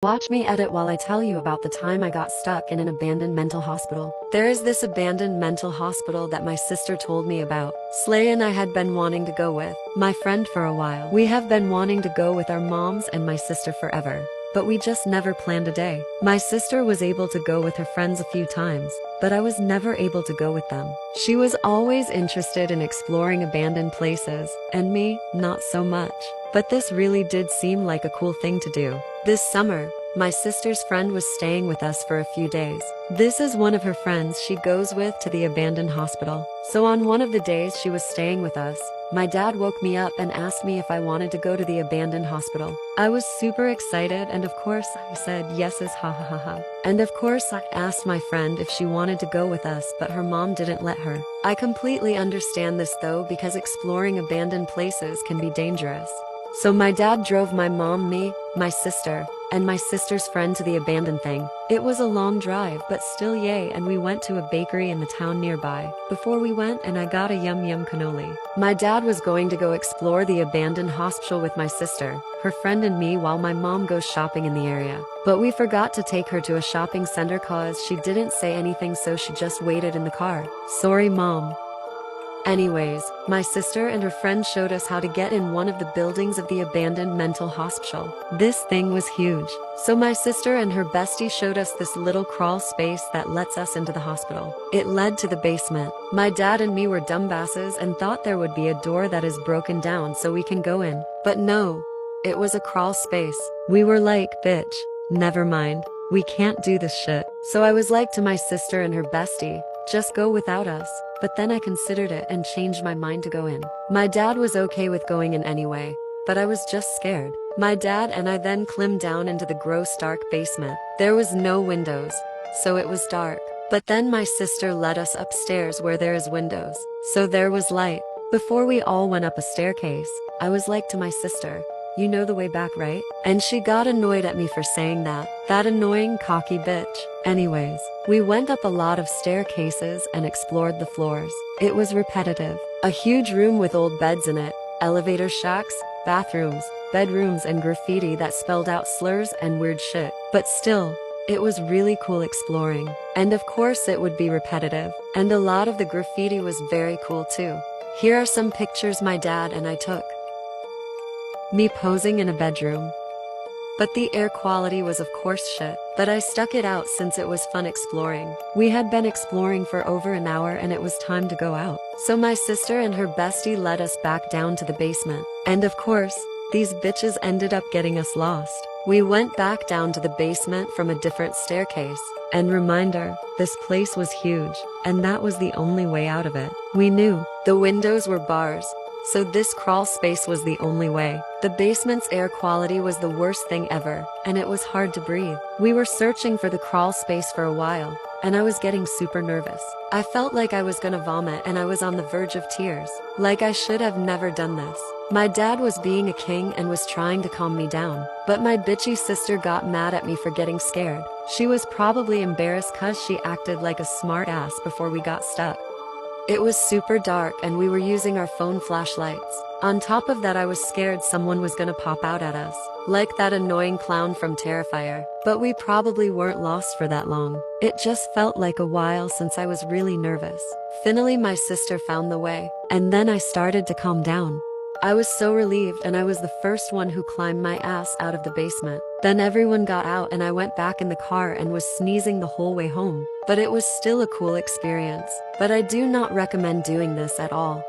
Watch me edit while I tell you about the time I got stuck in an abandoned mental hospital. There is this abandoned mental hospital that my sister told me about. Slay and I had been wanting to go with my friend for a while. We have been wanting to go with our moms and my sister forever, but we just never planned a day. My sister was able to go with her friends a few times, but I was never able to go with them. She was always interested in exploring abandoned places, and me, not so much. But this really did seem like a cool thing to do. This summer, my sister's friend was staying with us for a few days. This is one of her friends she goes with to the abandoned hospital. So on one of the days she was staying with us, my dad woke me up and asked me if I wanted to go to the abandoned hospital. I was super excited, and of course I said yes as ha ha ha ha. And of course I asked my friend if she wanted to go with us, but her mom didn't let her. I completely understand this though, because exploring abandoned places can be dangerous. So my dad drove my mom, me, my sister, and my sister's friend to the abandoned thing. It was a long drive, but still yay, and we went to a bakery in the town nearby. Before we went, and I got a yum yum cannoli. My dad was going to go explore the abandoned hospital with my sister, her friend and me, while my mom goes shopping in the area. But we forgot to take her to a shopping center cause she didn't say anything, so she just waited in the car. Sorry, mom. Anyways, my sister and her friend showed us how to get in one of the buildings of the abandoned mental hospital. This thing was huge. So my sister and her bestie showed us this little crawl space that lets us into the hospital. It led to the basement. My dad and me were dumbasses and thought there would be a door that is broken down so we can go in. But no, it was a crawl space. We were like, bitch, never mind. We can't do this shit. So I was like to my sister and her bestie, just go without us. But then I considered it and changed my mind to go in. My dad was okay with going in anyway, but I was just scared. My dad and I then climbed down into the gross dark basement. There was no windows, so it was dark. But then my sister led us upstairs where there is windows, so there was light. Before we all went up a staircase, I was like to my sister, you know the way back, right? And she got annoyed at me for saying that. That annoying cocky bitch. Anyways, we went up a lot of staircases and explored the floors. It was repetitive. A huge room with old beds in it, elevator shacks, bathrooms, bedrooms, and graffiti that spelled out slurs and weird shit. But still, it was really cool exploring. And of course it would be repetitive. And a lot of the graffiti was very cool too. Here are some pictures my dad and I took. Me posing in a bedroom. But the air quality was of course shit. But I stuck it out since it was fun exploring. We had been exploring for over an hour and it was time to go out. So my sister and her bestie led us back down to the basement. And of course, these bitches ended up getting us lost. We went back down to the basement from a different staircase. And reminder, this place was huge, and that was the only way out of it. We knew the windows were bars, so this crawl space was the only way. The basement's air quality was the worst thing ever, and it was hard to breathe. We were searching for the crawl space for a while, and I was getting super nervous. I felt like I was gonna vomit and I was on the verge of tears. Like I should have never done this. My dad was being a king and was trying to calm me down, but my bitchy sister got mad at me for getting scared. She was probably embarrassed cause she acted like a smart ass before we got stuck. It was super dark and we were using our phone flashlights. On top of that, I was scared someone was gonna pop out at us, like that annoying clown from Terrifier. But we probably weren't lost for that long. It just felt like a while since I was really nervous. Finally, my sister found the way, and then I started to calm down. I was so relieved, and I was the first one who climbed my ass out of the basement. Then everyone got out and I went back in the car and was sneezing the whole way home. But it was still a cool experience. But I do not recommend doing this at all.